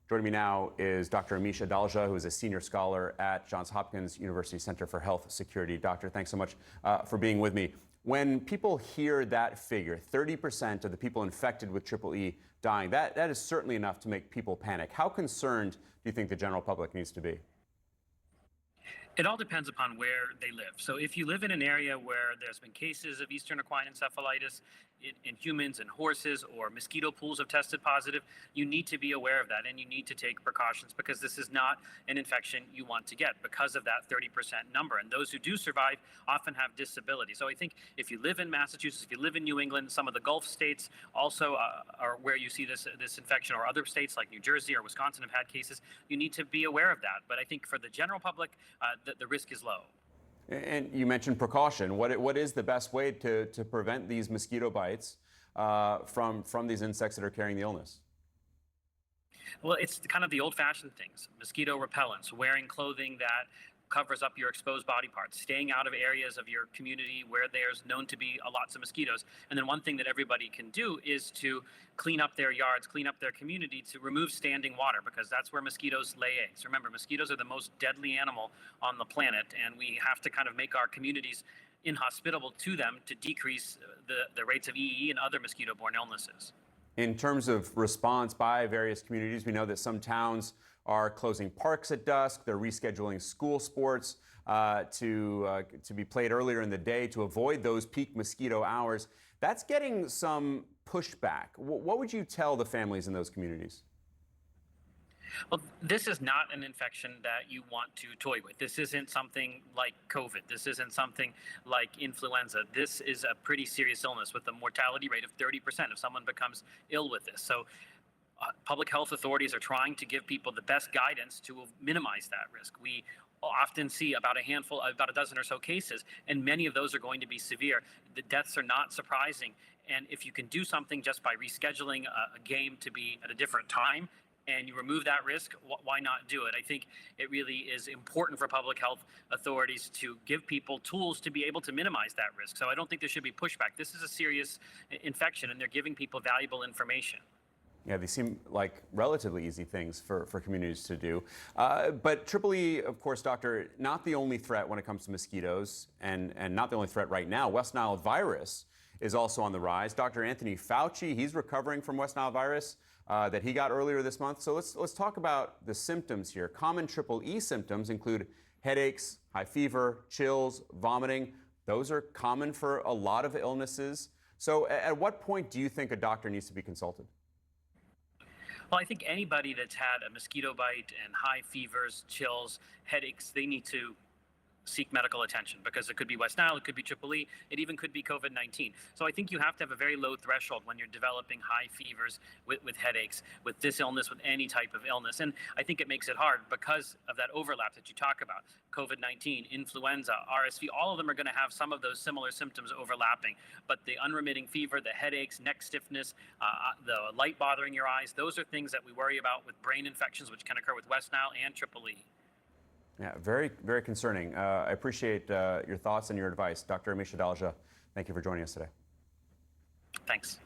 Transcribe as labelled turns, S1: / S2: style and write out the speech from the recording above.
S1: Joining me now is Dr. Amisha Dalja, who is a senior scholar at Johns Hopkins University Center for Health Security. Doctor, thanks so much for being with me. When people hear that figure, 30% of the people infected with EEE dying, that is certainly enough to make people panic. How concerned do you think the general public needs to be?
S2: It all depends upon where they live. So if you live in an area where there's been cases of Eastern equine encephalitis in humans and horses, or mosquito pools have tested positive, you need to be aware of that and you need to take precautions, because this is not an infection you want to get because of that 30% number. And those who do survive often have disability. So I think if you live in Massachusetts, if you live in New England, some of the Gulf states also are where you see this infection, or other states like New Jersey or Wisconsin have had cases, you need to be aware of that. But I think for the general public, the risk is low.
S1: And you mentioned precaution. What is the best way to prevent these mosquito bites from these insects that are carrying the illness?
S2: Well, it's kind of the old-fashioned things: mosquito repellents, wearing clothing that covers up your exposed body parts, staying out of areas of your community where there's known to be lots of mosquitoes. And then one thing that everybody can do is to clean up their yards, clean up their community, to remove standing water, because that's where mosquitoes lay eggs. Remember, mosquitoes are the most deadly animal on the planet, and we have to kind of make our communities inhospitable to them to decrease the rates of EEE and other mosquito-borne illnesses.
S1: In terms of response by various communities, we know that some towns are closing parks at dusk. They're rescheduling school sports to be played earlier in the day to avoid those peak mosquito hours. That's getting some pushback. What would you tell the families in those communities?
S2: Well, this is not an infection that you want to toy with. This isn't something like COVID. This isn't something like influenza. This is a pretty serious illness with a mortality rate of 30% if someone becomes ill with this. So public health authorities are trying to give people the best guidance to minimize that risk. We often see about a dozen or so cases, and many of those are going to be severe. The deaths are not surprising. And if you can do something just by rescheduling a game to be at a different time, and you remove that risk, why not do it? I think it really is important for public health authorities to give people tools to be able to minimize that risk. So I don't think there should be pushback. This is a serious infection, and they're giving people valuable information.
S1: Yeah, they seem like relatively easy things for communities to do. But EEE, of course, Doctor, not the only threat when it comes to mosquitoes, and not the only threat right now. West Nile virus is also on the rise. Dr. Anthony Fauci, he's recovering from West Nile virus that he got earlier this month. So let's talk about the symptoms here. Common EEE symptoms include headaches, high fever, chills, vomiting. Those are common for a lot of illnesses. So at what point do you think a doctor needs to be consulted?
S2: Well, I think anybody that's had a mosquito bite and high fevers, chills, headaches, they need to seek medical attention, because it could be West Nile, it could be EEE, it even could be COVID-19. So I think you have to have a very low threshold when you're developing high fevers, with headaches, with this illness, with any type of illness. And I think it makes it hard because of that overlap that you talk about. COVID-19, influenza, RSV, all of them are going to have some of those similar symptoms overlapping. But the unremitting fever, the headaches, neck stiffness, the light bothering your eyes, those are things that we worry about with brain infections, which can occur with West Nile and EEE.
S1: Yeah, very, very concerning. I appreciate your thoughts and your advice. Dr. Amisha Dalja, thank you for joining us today.
S2: Thanks.